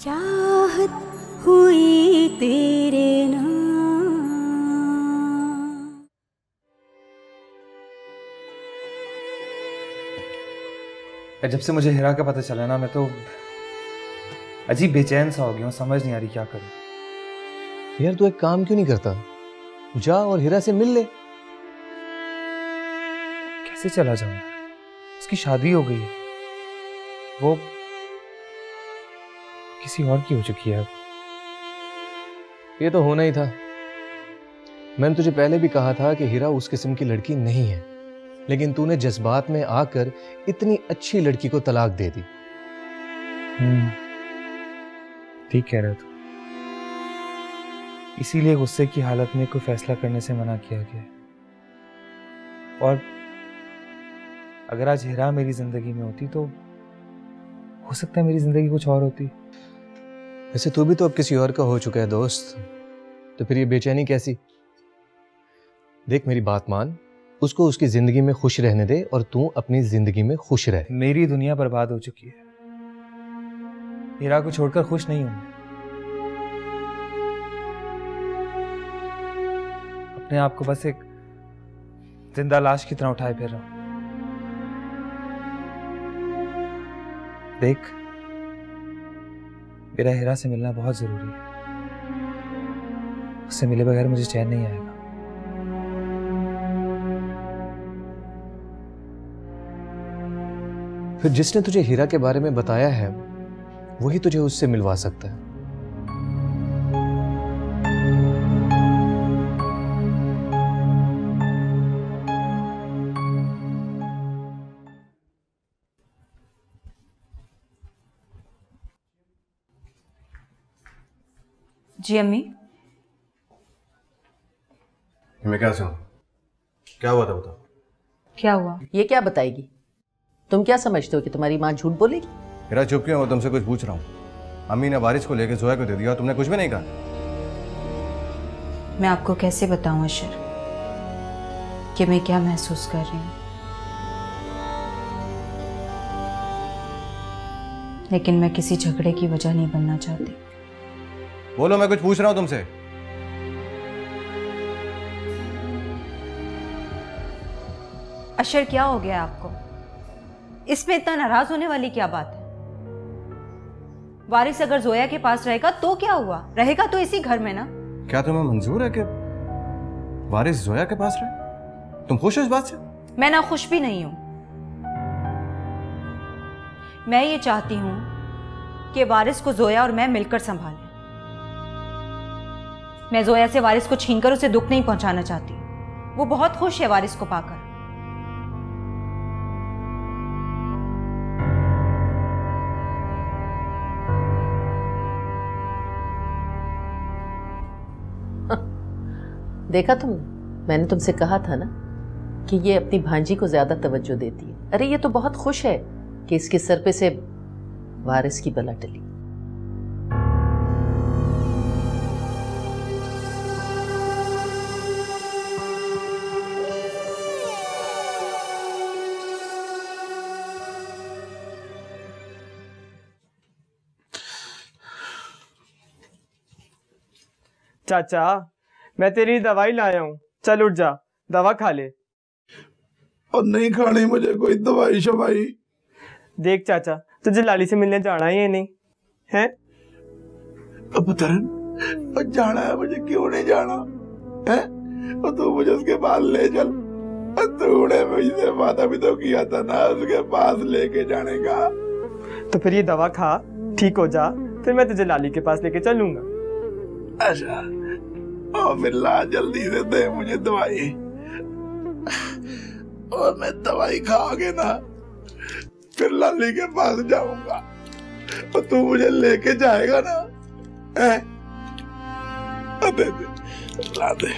चाहत हुई तेरे नाम। जब से मुझे हीरा का पता चला ना, मैं तो अजीब बेचैन सा हो गया हूँ, समझ नहीं आ रही क्या करूं। यार तू एक काम क्यों नहीं करता, जा और हीरा से मिल ले। कैसे चला जाऊं? उसकी शादी हो गई है, वो किसी और की हो चुकी है। ये तो होना ही था। मैंने तुझे पहले भी कहा था कि हीरा उस किस्म की लड़की नहीं है, लेकिन तूने जज्बात में आकर इतनी अच्छी लड़की को तलाक दे दी। ठीक कह रहे तू। इसीलिए गुस्से की हालत में कोई फैसला करने से मना किया गया। और अगर आज हीरा मेरी जिंदगी में होती तो हो सकता है मेरी जिंदगी कुछ और होती। वैसे तू भी तो अब किसी और का हो चुका है दोस्त, तो फिर ये बेचैनी कैसी? देख मेरी बात मान, उसको उसकी जिंदगी में खुश रहने दे और तू अपनी जिंदगी में खुश रह। मेरी दुनिया बर्बाद हो चुकी है, हीरा को छोड़कर खुश नहीं हूं। अपने आप को बस एक जिंदा लाश की तरह उठाए फिर रहा हूं। देख, मेरा हीरा से मिलना बहुत जरूरी है। उससे मिले बगैर मुझे चैन नहीं आएगा। फिर जिसने तुझे हीरा के बारे में बताया है वही तुझे उससे मिलवा सकता है। जी अम्मी। मैं क्या सुनूं? क्या हुआ था बताओ। क्या हुआ? ये क्या बताएगी? तुम क्या समझते हो कि तुम्हारी माँ झूठ बोलेगी? मेरा चुप क्यों? मैं तुमसे कुछ पूछ रहा हूँ। अम्मी ने वारिस को लेकर जोया को दे दिया, तुमने कुछ भी नहीं कहा। मैं आपको कैसे बताऊं अशर कि मैं क्या महसूस कर रही हूँ, लेकिन मैं किसी झगड़े की वजह नहीं बनना चाहती। बोलो, मैं कुछ पूछ रहा हूँ तुमसे। अशर क्या हो गया आपको? इसमें इतना नाराज होने वाली क्या बात है? वारिस अगर जोया के पास रहेगा तो क्या हुआ? रहेगा तो इसी घर में ना। क्या तुम्हें मंजूर है कि वारिस जोया के पास रहे? तुम खुश हो इस बात से? मैं ना खुश भी नहीं हूं। मैं ये चाहती हूं कि वारिस को जोया और मैं मिलकर संभालें। मैं जोया से वारिस को छीनकर उसे दुख नहीं पहुंचाना चाहती। वो बहुत खुश है वारिस को पाकर। देखा तुमने? मैंने तुमसे कहा था ना कि ये अपनी भांजी को ज्यादा तवज्जो देती है। अरे ये तो बहुत खुश है कि इसके सर पे से वारिस की बला टली। चाचा, मैं तेरी दवाई लाया हूँ, चल उठ जा, दवा खा ले। और नहीं खानी मुझे कोई दवाई शवाई। देख चाचा, तुझे लाली से मिलने जाना है या नहीं है? अब तरन जाना है मुझे, क्यों नहीं जाना है? और तू मुझे उसके पास ले चल। तूने मुझसे वादा भी तो किया था ना उसके पास लेके जाने का। तो फिर ये दवा खा, ठीक हो जा, फिर मैं तुझे लाली के पास लेके चलूंगा। अच्छा, और फिर ला जल्दी से दे मुझे दवाई, और मैं दवाई खा के ना फिर लाली के पास जाऊंगा और तू मुझे लेके जाएगा ना? दे दे, ला दे।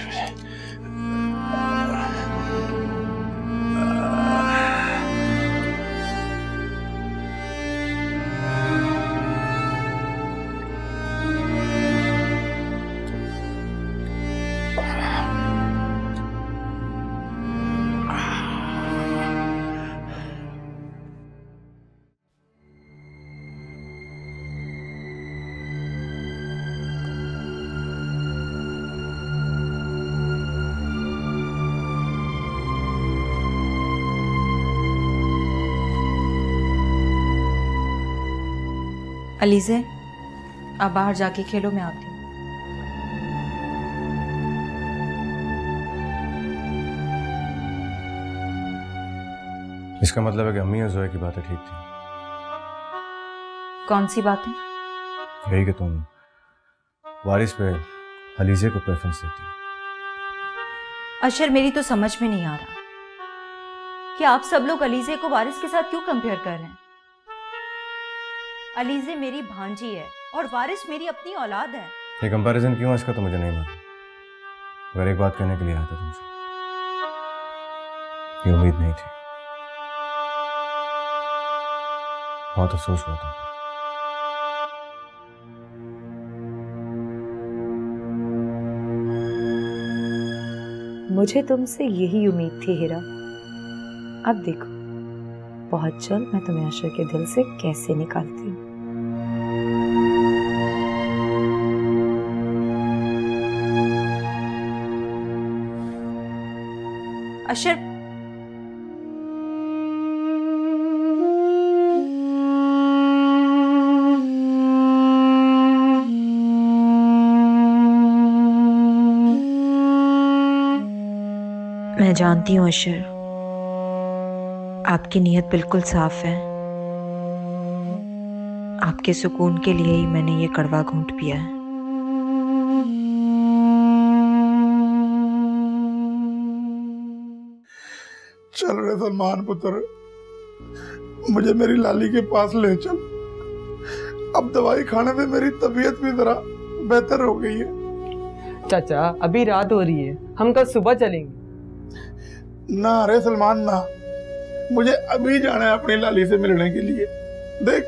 अलीज़े, आप बाहर जाके खेलो, मैं आती हूँ। इसका मतलब है कि अम्मी और जोया की बातें ठीक थी। कौन सी बातें? यही कि तुम वारिस पे अलीज़े को प्रेफरेंस देती हो। अशर, मेरी तो समझ में नहीं आ रहा कि आप सब लोग अलीज़े को वारिस के साथ क्यों कंपेयर कर रहे हैं। अलीज़े मेरी भांजी है और वारिस मेरी अपनी औलाद है। ये कंपैरिजन क्यों है इसका तो मुझे नहीं मालूम, मगर एक बात कहने के लिए आया था तुमसे। ये उम्मीद नहीं थी, बहुत अफसोस हुआ तुम पर। मुझे तुमसे यही उम्मीद थी हीरा। अब देखो बहुत जल्द मैं तुम्हें अशर के दिल से कैसे निकालती हूँ। अशर, मैं जानती हूँ अशर, आपकी नीयत बिल्कुल साफ है। आपके सुकून के लिए ही मैंने ये कड़वा घूंट पिया है। चल रे सलमान पुत्र, मुझे मेरी लाली के पास ले चल। अब दवाई खाने से मेरी तबीयत भी जरा बेहतर हो गई है। चाचा, अभी रात हो रही है, हम कल सुबह चलेंगे। ना रे सलमान ना, मुझे अभी जाना है अपनी लाली से मिलने के लिए। देख,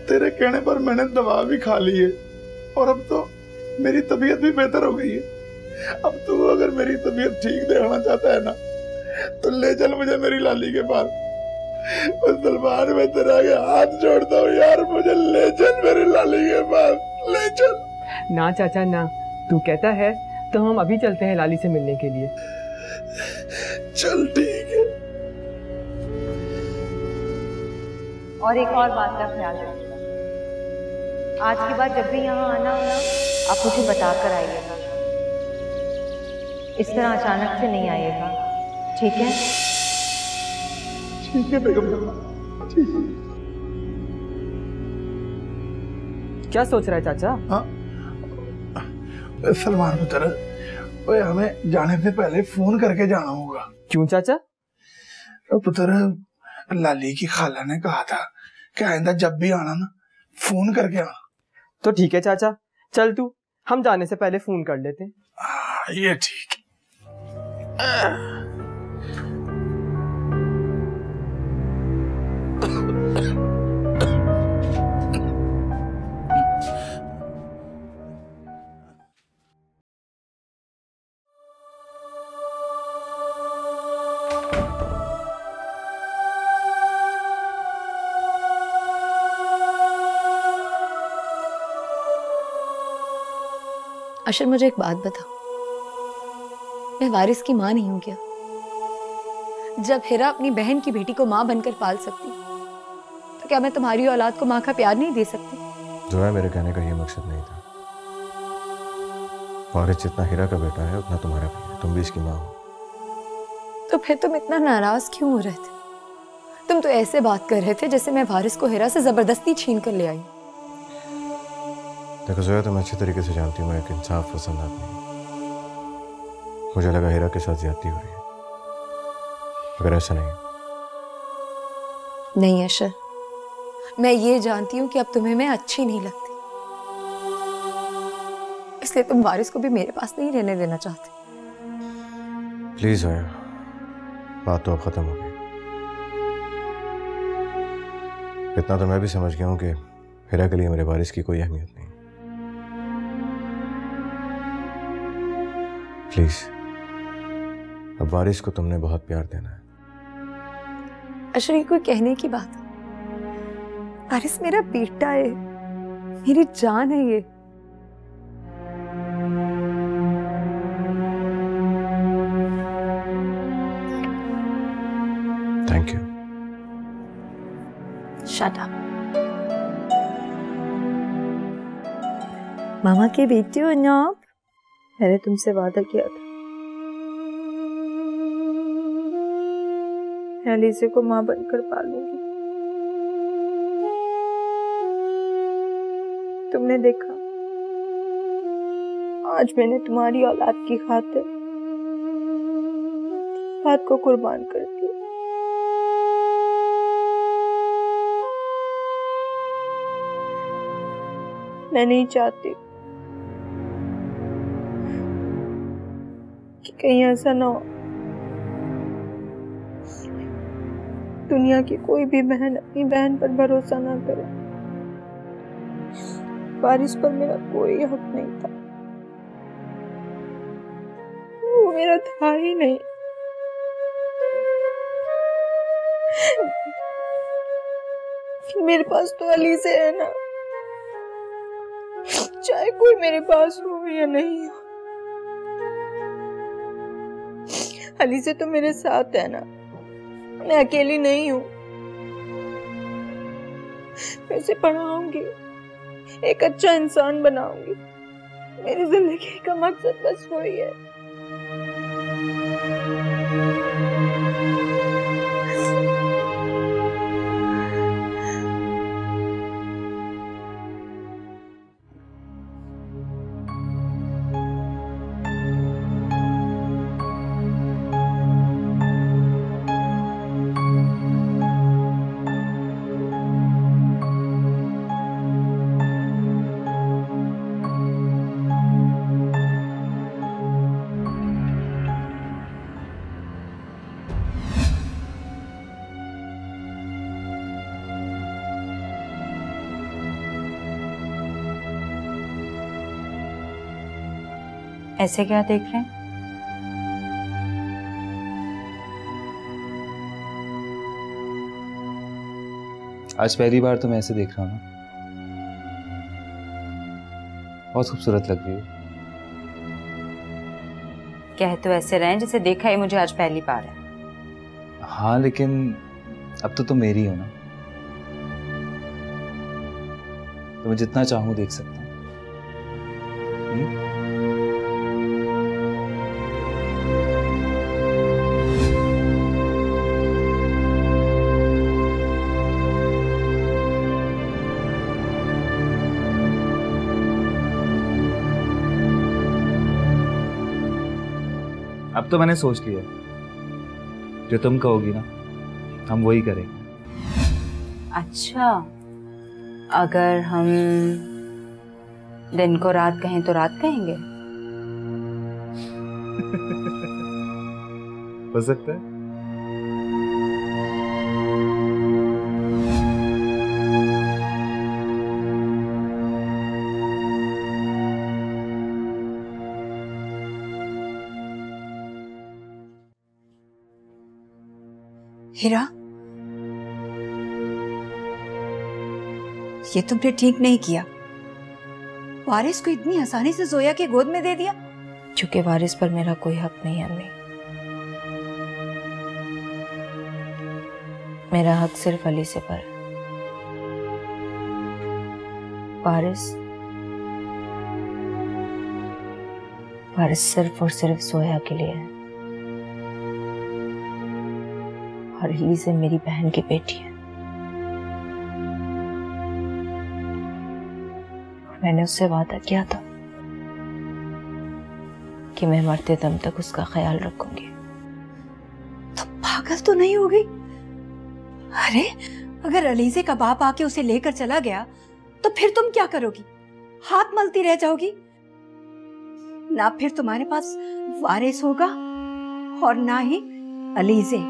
तेरे कहने पर मैंने दवा भी खा ली है और अब तो मेरी तबीयत भी बेहतर हो गई है। अब तू अगर मेरी तबीयत ठीक देखना चाहता है ना, तो ले चल मुझे मेरी लाली के पास। सलमान, मैं तेरे आगे हाथ जोड़ता हूँ यार, मुझे ले चल मेरी लाली के पास, ले चल। ना चाचा ना, तू कहता है तो हम अभी चलते हैं लाली से मिलने के लिए। चल ठीक है। और एक और बात का ख्याल रखिएगा, आज के बाद जब भी यहाँ आना हो ना, आप मुझे बता कर आइएगा। इस तरह अचानक से नहीं आइएगा, ठीक है? ठीक है बेगम साहब, ठीक है। क्या सोच रहा है चाचा? हाँ सलमान पुत्र, ओए हमें जाने से पहले फोन करके जाना होगा। क्यों चाचा? पुत्र, लाली की खाला ने कहा था कि आइंदा जब भी आना ना, फोन करके आना। तो ठीक है चाचा, चल तू, हम जाने से पहले फोन कर लेते हैं। ये ठीक है। अशर, मुझे एक बात बता, मैं वारिस की माँ नहीं हूं क्या? जब हिरा अपनी बहन की बेटी को माँ बनकर पाल सकती, तो क्या मैं तुम्हारी औलाद को माँ का प्यार नहीं दे सकती? जो है, मेरे कहने का ये मकसद नहीं था। वारिस जितना हीरा का बेटा है उतना तुम्हारा भी है, तुम भी इसकी माँ हो। तो फिर तुम इतना नाराज क्यों हो रहे थे? तुम तो ऐसे बात कर रहे थे जैसे मैं वारिस को हिरा से जबरदस्ती छीन कर ले आई। देखो जोया, तुम अच्छी तरीके से जानती हूँ मैं एक इंसाफ पसंद आदमी हूँ। मुझे लगा हीरा के साथ ज्यादती हो रही है, अगर ऐसा नहीं। नहीं अशर, मैं ये जानती हूँ कि अब तुम्हें मैं अच्छी नहीं लगती, इसलिए तुम वारिस को भी मेरे पास नहीं रहने देना चाहते। प्लीज जोया, बात तो अब खत्म हो गई। इतना तो मैं भी समझ गया हूँ कि हीरा के लिए मेरे वारिस की कोई अहमियत नहीं। प्लीज, अब वारिस को तुमने बहुत प्यार देना है। अशर, ये कोई कहने की बात है? वारिस मेरा बेटा है, मेरी जान है ये। Thank you. Shut up. मामा की बेटी हो ना आप? मैंने तुमसे वादा किया था मैं अलीसे को माँ बनकर पालूंगी। तुमने देखा, आज मैंने तुम्हारी औलाद की खातिर बात को कुर्बान कर दिया। मैं नहीं चाहती कि कहीं ऐसा ना हो दुनिया की कोई भी बहन अपनी बहन पर भरोसा ना करे। वारिस पर मेरा कोई हक नहीं था, वो मेरा था ही नहीं। मेरे पास तो अली से है ना, चाहे कोई मेरे पास हो या नहीं हो। अली से तो मेरे साथ है ना, मैं अकेली नहीं हूँ। मैं उसे पढ़ाऊंगी, एक अच्छा इंसान बनाऊंगी। मेरी जिंदगी का मकसद बस वही है। ऐसे क्या देख रहे हैं? आज पहली बार तो मैं ऐसे देख रहा हूँ ना। बहुत खूबसूरत लग रही हो। कह तो ऐसे रहे जैसे देखा ही मुझे आज पहली बार है। हाँ लेकिन अब तो तुम मेरी हो ना, तो मैं जितना चाहूँ देख सकता हूँ। अब तो मैंने सोच लिया, जो तुम कहोगी ना हम वही करेंगे। अच्छा, अगर हम दिन को रात कहें तो रात कहेंगे? हो सकता है। हीरा, ये तुमने ठीक नहीं किया। वारिस को इतनी आसानी से जोया के गोद में दे दिया। क्योंकि वारिस पर मेरा कोई हक नहीं है अम्मी। मेरा हक सिर्फ अली से पर है। वारिस सिर्फ और सिर्फ जोया के लिए है, और अली से मेरी बहन की बेटी है। मैंने उससे वादा किया था कि मैं मरते दम तक उसका ख्याल रखूंगी। तो पागल तो नहीं हो गई? अरे अगर अलीजे का बाप आके उसे लेकर चला गया तो फिर तुम क्या करोगी? हाथ मलती रह जाओगी ना? फिर तुम्हारे पास वारिस होगा और ना ही अलीजे।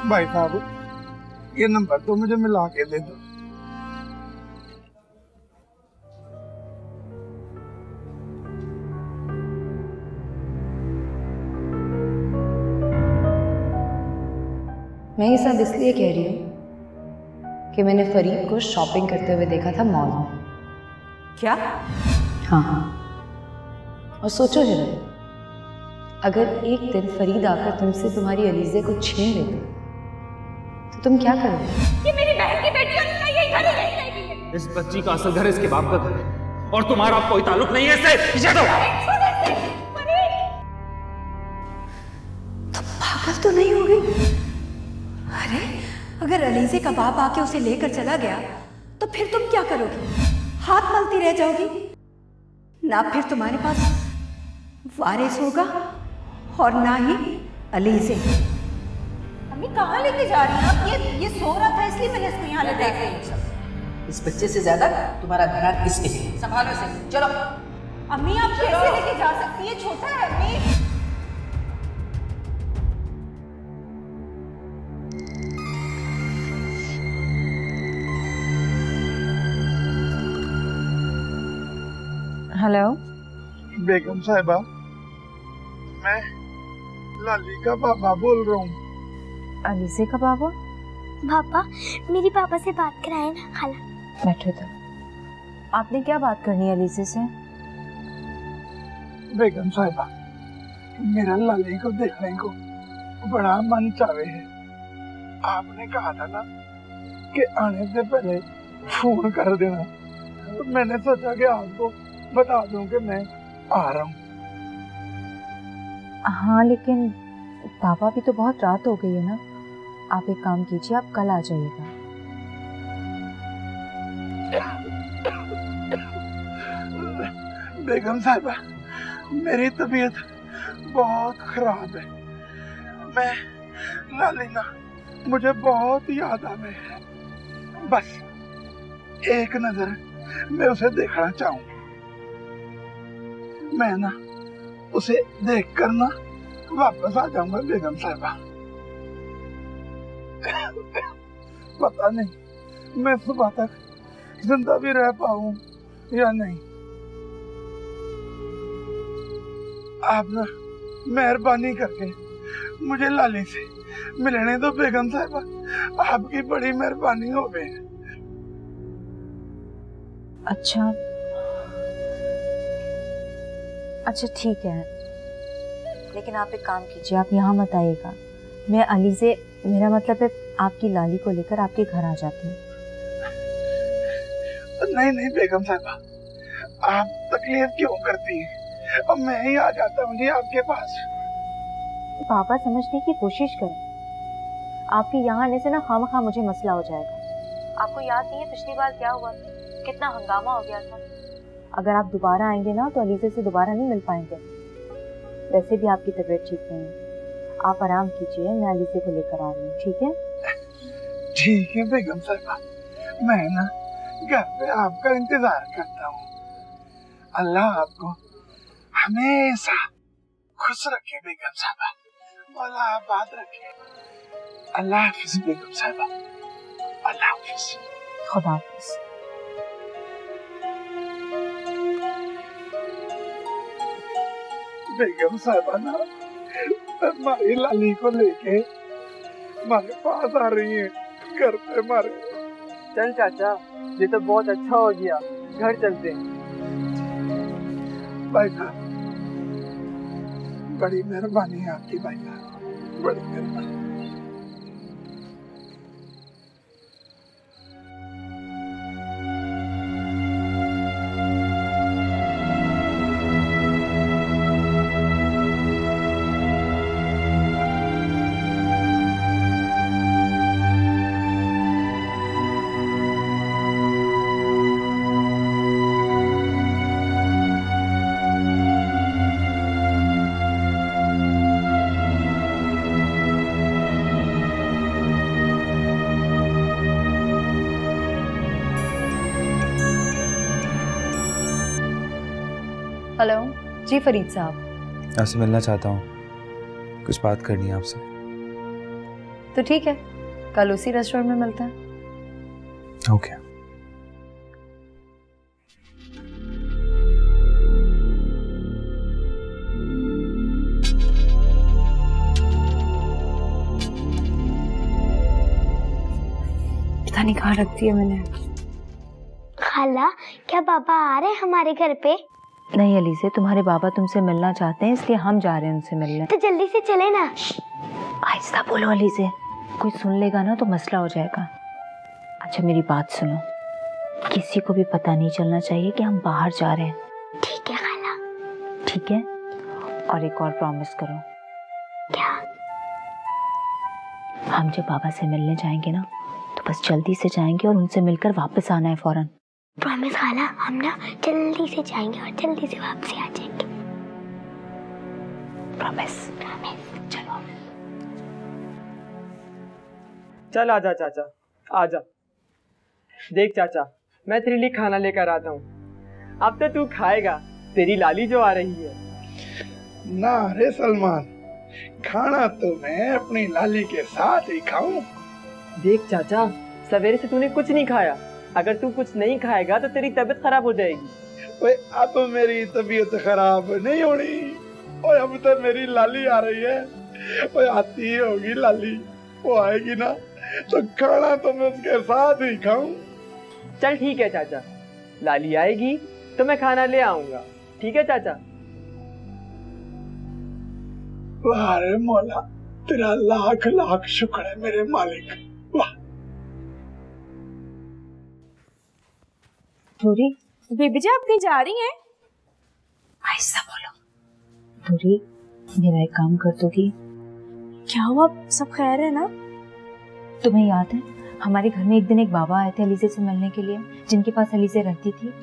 भाई साहब, ये नंबर तो मुझे मिला के दे दो। मैं ये सब इसलिए कह रही हूँ कि मैंने फरीद को शॉपिंग करते हुए देखा था मॉल में। क्या? हाँ, और सोचो हिरा, अगर एक दिन फरीद आकर तुमसे तुम्हारी अलीज़े को छीन लेते तो तुम क्या करोगे? ये मेरी बहन की बेटी और इसका यही घर है। इस बच्ची का असल घर इसके बाप का घर है और तुम्हारा कोई ताल्लुक नहीं है इससे। पीछे दो। तुम पागल तो नहीं हो गई? अरे अगर अलीज़े का बाप आके उसे लेकर चला गया तो फिर तुम क्या करोगी? हाथ मलती रह जाओगी ना? फिर तुम्हारे पास वारिस होगा और ना ही अलीज़े। अम्मी कहाँ लेके जा रही हैं आप? ये सो रहा था इसलिए मैंने इसको यहाँ लेके आई। इस बच्चे से ज्यादा तुम्हारा ध्यान इसमें है। संभालो से। चलो अम्मी आप कैसे लेके जा सकती है? छोटा है अम्मी। हेलो बेगम साहिबा, मैं लाली का पापा बोल रहा हूँ। अलीज़े का बाबा? पापा, मेरी पापा से बात कराए ना खाला। बैठो तो। आपने क्या बात करनी है अलीज़े से? बेगम साहिबा, मेरा लाली को देखने को बड़ा मन चाहे है। आपने कहा था ना कि आने से पहले फोन कर देना, तो मैंने सोचा कि आपको बता दूं कि मैं आ रहा हूँ। हाँ, लेकिन पापा भी तो बहुत रात हो गई है ना। आप एक काम कीजिए, आप कल आ जाइएगा। बेगम साहिबा, मेरी तबीयत बहुत खराब है। मैं लाली ना, मुझे बहुत याद आ रही है। बस एक नजर मैं उसे देखना चाहूँ। मैं ना उसे देखकर ना वापस आ जाऊंगा बेगम साहिबा। पता नहीं मैं सुबह तक जिंदा भी रह पाऊं या नहीं। आप ना मेहरबानी करके मुझे लाली से मिलने दो बेगम साहिबा, आपकी बड़ी मेहरबानी हो गई। अच्छा ठीक है, लेकिन आप एक काम कीजिए, आप यहाँ मत आइएगा। मैं अलीज़े, मेरा मतलब है आपकी लाली को लेकर आपके घर आ जाती हूँ। नहीं बेगम साहिबा, आप तकलीफ क्यों करती हैं? अब मैं ही आ जाता हूँ जी आपके पास। पापा समझने की कोशिश करें। आपके यहाँ आने से ना खामखा मुझे मसला हो जाएगा। आपको याद नहीं है पिछली बार क्या हुआ था? कितना हंगामा हो गया था। अगर आप दोबारा आएंगे ना तो अलीज़े से दोबारा नहीं मिल पाएंगे। वैसे भी आपकी तबीयत ठीक नहीं है, आप आराम कीजिए, मैं अलीज़े को लेकर आ रही हूँ। ठीक है? ठीक है बेगम साहिबा, मैं ना घर पे आपका इंतजार करता हूँ। अल्लाह आपको हमेशा खुश रखे बेगम साहिबा, मौला आबाद रखे। अल्लाह हाफिज बेगम साहिबा, अल्लाह हाफिज। खुदा हाफिज। बेगम साहिबा ना हमारी लाली को लेके हमारे पास आ रही है घर पे हमारे। चल चाचा, ये तो बहुत अच्छा हो गया, घर चलते हैं। भाई साहब, बड़ी मेहरबानी है आपकी भाई साहब, बड़ी मेहरबानी। हेलो जी फरीद साहब। आपसे मिलना चाहता हूँ, कुछ बात करनी है आपसे। तो ठीक है, कल उसी रेस्टोरेंट में मिलते हैं। ओके। पता नहीं कहाँ रख दिया मैंने। खाला, क्या पापा आ रहे हैं हमारे घर पे? नहीं अलीज़े, तुम्हारे बाबा तुमसे मिलना चाहते हैं इसलिए हम जा रहे हैं उनसे मिलने। तो जल्दी से चले ना। आहिस्ता बोलो अलीज़े, कोई सुन लेगा ना तो मसला हो जाएगा। अच्छा मेरी बात सुनो, किसी को भी पता नहीं चलना चाहिए कि हम बाहर जा रहे हैं। ठीक है खाला। ठीक है, और एक और प्रॉमिस करो। क्या? हम जब बाबा से मिलने जाएंगे ना तो बस जल्दी से जाएंगे और उनसे मिलकर वापस आना है फौरन। प्रॉमिस खाला, हम ना जल्दी से जाएंगे और जल्दी से वापस आ जाएंगे। प्रॉमिस। चलो चल आजा चाचा, आजा। देख चाचा, मैं तेरे लिए खाना लेकर आता हूँ। अब तो तू खाएगा, तेरी लाली जो आ रही है। ना रे सलमान, खाना तो मैं अपनी लाली के साथ ही खाऊं। देख चाचा, सवेरे से तूने कुछ नहीं खाया। अगर तू कुछ नहीं खाएगा तो तेरी तबीयत खराब हो जाएगी। ओए अब मेरी तबीयत खराब नहीं होनी। ओए अब तो मेरी लाली आ रही है। ओए आती ही होगी लाली, वो आएगी ना तो खाना तो मैं उसके साथ ही खाऊं। चल ठीक है चाचा, लाली आएगी तो मैं खाना ले आऊंगा। ठीक है चाचा? वाह रे मौला, तेरा लाख लाख शुक्र है मेरे मालिक। वाह। धूरी, बेबी जी आप कहीं जा रही हैं? आहिस्ता बोलो। धूरी, मेरा एक काम कर दोगी? क्या हुआ, सब खैर है ना? तुम्हें याद है हमारे घर में एक दिन एक बाबा आए थे अलीज़े से मिलने के लिए, जिनके पास अलीज़े रहती थी?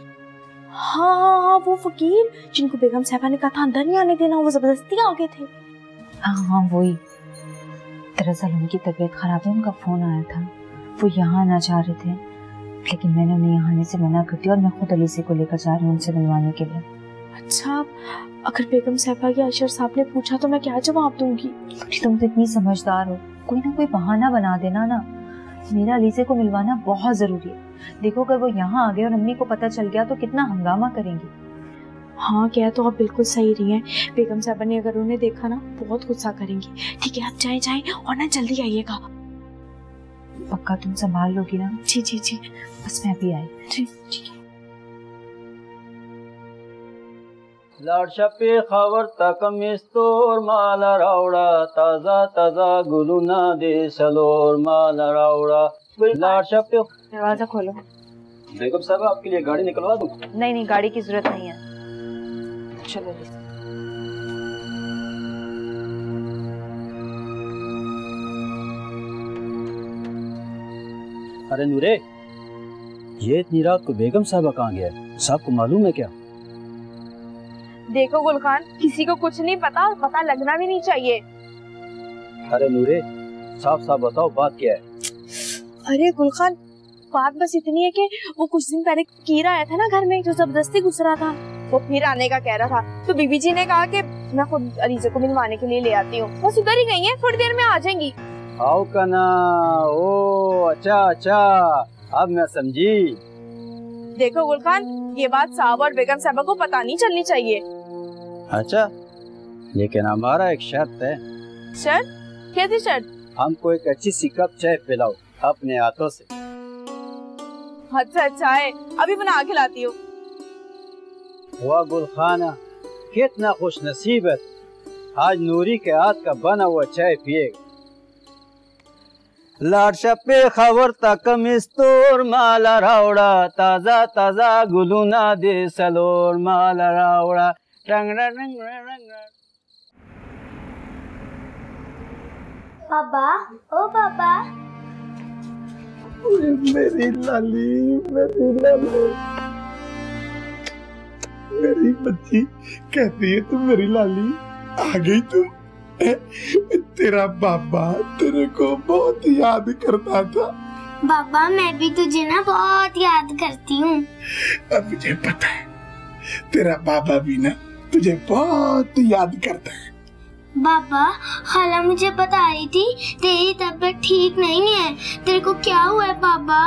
हाँ, वो फकीर जिनको बेगम साहबा ने कहा था अंदर नहीं आने देना, वो जबरदस्ती आ गए थे। हाँ वही। दरअसल उनकी तबीयत खराब है, उनका फोन आया था, वो यहाँ आना चाह रहे थे, लेकिन मैंने उन्हें यहाँ आने से मना कर दिया और मैं खुद अलीज़े को लेकर जा रही हूँ उनसे मिलवाने के लिए। अच्छा, अगर बेगम साहबा या अशर साहब ने पूछा तो मैं क्या जवाब दूंगी? तुम तो इतनी समझदार हो, कोई ना कोई बहाना बना देना ना। मेरा अलीज़े को मिलवाना बहुत जरूरी है। देखो अगर वो यहाँ आ गए और अम्मी को पता चल गया तो कितना हंगामा करेंगी। हाँ, क्या तो आप बिल्कुल सही रही हैं। बेगम साहबा ने अगर उन्हें देखा ना बहुत गुस्सा करेंगी। ठीक है, आप जाएं और ना जल्दी आइएगा। पक्का तुम संभाल लोगी ना? जी जी जी, बस मैं भी आई। जी ठीक है। लाडशपे खबर तकमिस्तोर माल रावड़ा, ताजा ताजा गुलुना दे सलोर माल रावड़ा। लाडशपे, दरवाजा खोलो। बेगम साहब आपके लिए गाड़ी निकलवा दूं? नहीं, गाड़ी की जरूरत नहीं है। चलो। अरे नूरे, ये इतनी रात को बेगम साहबा कहाँ गया है? साहब को मालूम है क्या? देखो गुलखान, किसी को कुछ नहीं पता और पता लगना भी नहीं चाहिए। अरे नूरे, साफ साफ बताओ बात क्या है? अरे गुलखान, बात बस इतनी है कि वो कुछ दिन पहले कीरा आया था ना घर में, जो जबरदस्ती घुस रहा था, वो फिर आने का कह रहा था। तो बीबी जी ने कहा कि मैं खुद अलीज़े को मिलवाने के लिए ले आती हूँ। बस उधर ही गई है, थोड़ी देर में आ जाएंगी। आओ कना, ओ अच्छा, अब मैं समझी। देखो गुलखान, ये बात साहब और बेगम साहबा को पता नहीं चलनी चाहिए। अच्छा, लेकिन हमारा एक शर्त है। शर्त? कैसी शर्त? हमको एक अच्छी सी कप चाय पिलाओ अपने हाथों से। अच्छा है, अभी बना के लाती हूँ। वाह गुलखाना, कितना खुश नसीब है, आज नूरी के हाथ का बना हुआ चाय पिएगा। लाडशपे खबर तक मिस्तोर माला रावड़ा, ताजा ताजा गुलुना दे सलोर माला रावड़ा। पापा, ओ पापा। मेरी लाली, मेरी बच्ची, कहती है तुम मेरी लाली आ गई तुम। तेरा बाबा तेरे को बहुत याद करता था। बाबा मैं भी तुझे ना बहुत याद करती हूँ। अब मुझे पता है तेरा बाबा भी ना तुझे बहुत याद करता है। बाबा, खाला मुझे बता रही थी तेरी तबीयत ठीक नहीं है। तेरे को क्या हुआ है बाबा?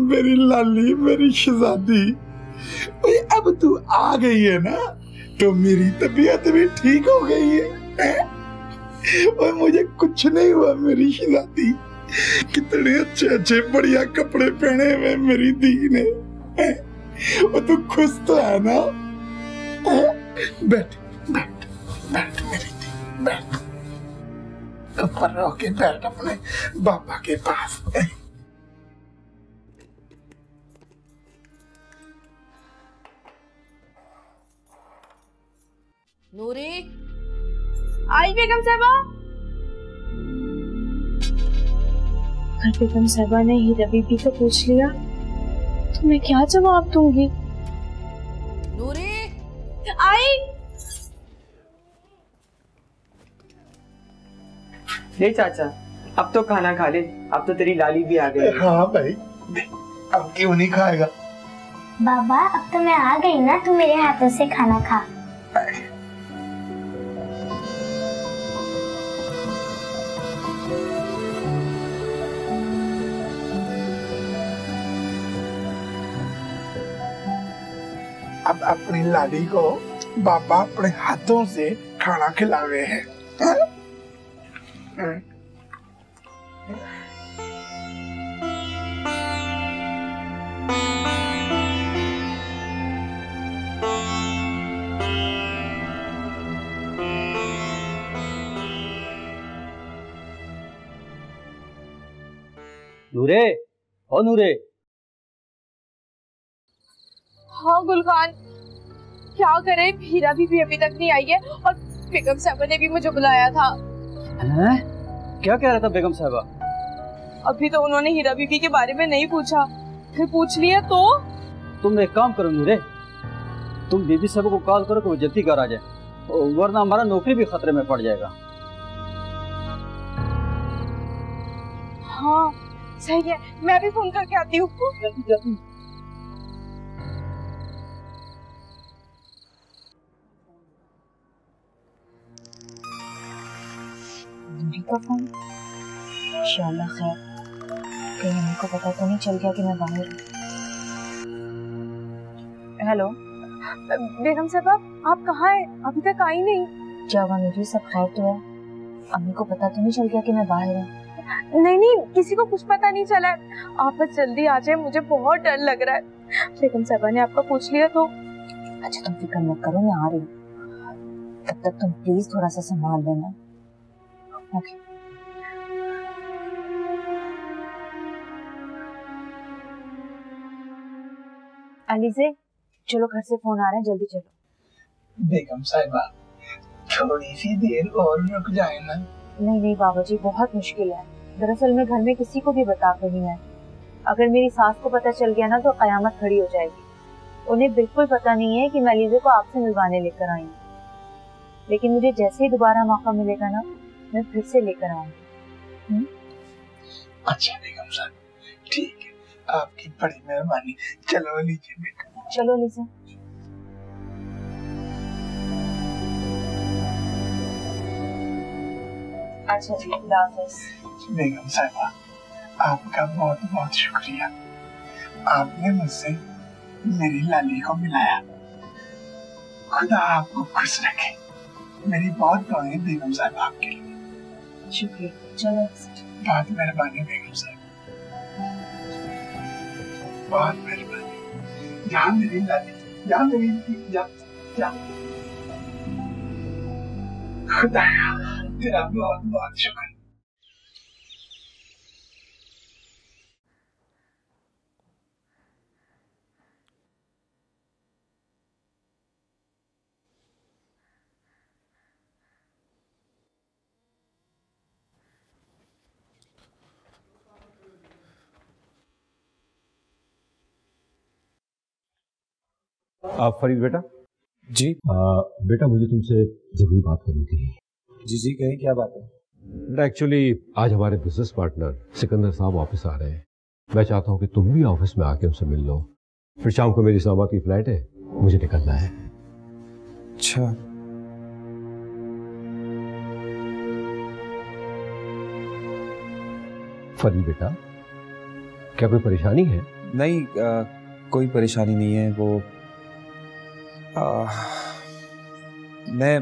मेरी लाली, मेरी शहजादी, अब तू आ गई है ना तो मेरी तबीयत भी ठीक हो गई है। और मुझे कुछ नहीं हुआ मेरी शहजादी। कितने अच्छे अच्छे बढ़िया कपड़े पहने हुए मेरी दी ने। और तू खुश तो है ना? बैठ बैठ बैठ मेरी दी, बैठ ऊपर रह के बैठ अपने बाबा के पास। नूरी आई बेगम साहबा। अगर बेगम साहबा ने हीरा बीबी को पूछ लिया तो मैं क्या जवाब दूंगी? नूरी आई। ले चाचा, अब तो खाना खा ले, अब तो तेरी लाली भी आ गई। हाँ भाई, अब क्यों नहीं खाएगा? बाबा अब तो मैं आ गई ना, तू मेरे हाथों से खाना खा। अब अपनी लाली को बाबा अपने हाथों से खाना खिलावे हैं। नूरे, ओ नूरे। हाँ गुलखान, क्या करे, हीरा बीबी अभी तक नहीं आई है और बेगम साहबा ने भी मुझे बुलाया था। हैं? क्या कह रहा था बेगम साहबा? अभी तो उन्होंने हीरा बीबी के बारे में नहीं पूछा, फिर पूछ लिया तो? तुम एक काम करो नूरे, तुम बीबी साहबा को कॉल करो कि वो जल्दी घर आ जाए, वरना हमारा नौकरी भी खतरे में पड़ जाएगा। हाँ सही है, मैं भी फोन करके आती हूँ। नूरी का फोन, इंशाल्लाह खैर, कहीं मम्मी को पता तो नहीं चल गया कि मैं बाहर हूँ। हेलो बेगम साहबा, आप कहाँ हैं? अभी तक आई नहीं। क्या हुआ नूरी, सब खैर तो है? अम्मी को पता तो नहीं चल गया कि मैं बाहर हूँ? नहीं नहीं, किसी को कुछ पता नहीं चला है। आप बस जल्दी आ जाए, मुझे बहुत डर लग रहा है। बेगम साहबा ने आपका पूछ लिया तो? अच्छा तुम फिक्र मत करो, मैं आ रही हूँ। तब तक तुम प्लीज थोड़ा सा संभाल लेना। ओके। अलीज़े, चलो घर से फोन आ रहा है, जल्दी चलो। बेगम साहिबा, थोड़ी सी देर और रुक जाए ना। नहीं नहीं बाबा जी, बहुत मुश्किल है। दरअसल मैं घर में किसी को भी बता कर नहीं आई। अगर मेरी सास को पता चल गया ना तो कयामत खड़ी हो जाएगी। उन्हें बिल्कुल पता नहीं है कि मैं अलीज़े को आपसे मिलवाने लेकर आई हूँ, लेकिन मुझे जैसे ही दोबारा मौका मिलेगा ना, मैं फिर से लेकर आऊंगी। अच्छा बेगम साहब, ठीक है, आपकी बड़ी मेहरबानी। चलो लीजिए बेटा। चलो लीजिए। अच्छा जी, खुदा हाफिज़। बेगम साहिबा, आपका बहुत बहुत शुक्रिया। आपने मुझसे मेरी लाली को मिलाया। खुदा आपको खुश रखे। मेरी बहुत दुआएं बेगम साहिबा आपके लिए। शुक्रिया। चलो बहुत मेहरबानी बेगम साहिबा, बहुत मेहरबानी। जहाँ मेरी लाली, जहाँ मेरी जा जा। खुदाया तेरा बहुत बहुत शुक्र। आप फरीद बेटा? जी बेटा, मुझे तुमसे जरूरी बात करनी थी। जी जी कहिए, क्या बात है? बेटा एक्चुअली आज हमारे बिजनेस पार्टनर सिकंदर साहब ऑफिस आ रहे हैं। मैं चाहता हूँ कि तुम भी ऑफिस में आके उनसे मिल लो। फिर शाम को मेरी इस्लामाबाद की फ्लाइट है, मुझे निकलना है। अच्छा, फरीद बेटा, क्या कोई परेशानी है? नहीं कोई परेशानी नहीं है। वो मैं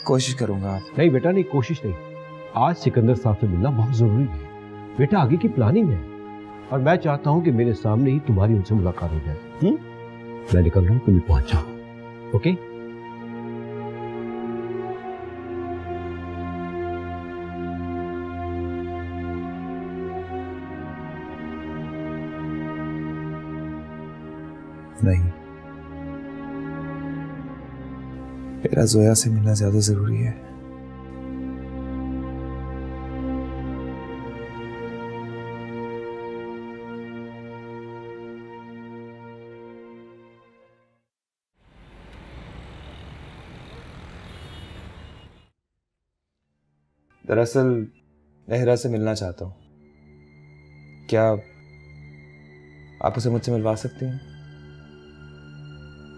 कोशिश करूंगा। नहीं बेटा नहीं, कोशिश नहीं। आज सिकंदर साहब से मिलना बहुत जरूरी है। बेटा आगे की प्लानिंग है और मैं चाहता हूं कि मेरे सामने ही तुम्हारी उनसे मुलाकात हो जाए। मैं निकल रहा हूं, तुम भी पहुंच जाओ। ओके? नहीं, मेरा जोया से मिलना ज्यादा जरूरी है। दरअसल मैं हिरा से मिलना चाहता हूँ। क्या आप उसे मुझसे मिलवा सकती हैं?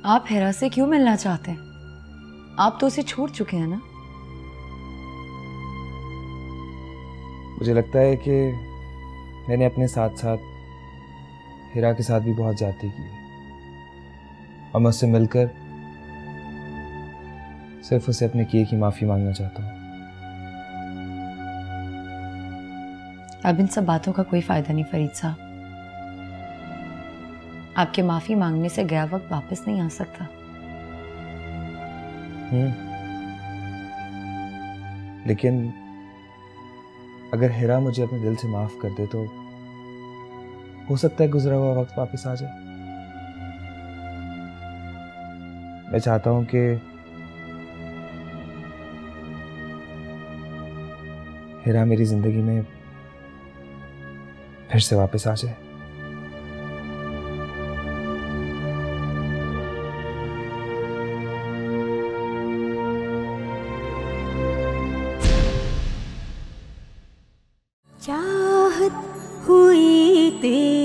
आप हिरा से क्यों मिलना चाहते हैं? आप तो उसे छोड़ चुके हैं ना। मुझे लगता है कि मैंने अपने साथ साथ हिरा के साथ भी बहुत ज्यादती की है और मैं उससे मिलकर सिर्फ उसे अपने किए की माफी मांगना चाहता हूँ। अब इन सब बातों का कोई फायदा नहीं फरीद साहब। आपके माफी मांगने से गया वक्त वापस नहीं आ सकता। लेकिन अगर हिरा मुझे अपने दिल से माफ कर दे तो हो सकता है गुजरा हुआ वक्त वापस आ जाए। मैं चाहता हूं कि हिरा मेरी जिंदगी में फिर से वापस आ जाए। चाहत हुई तेरी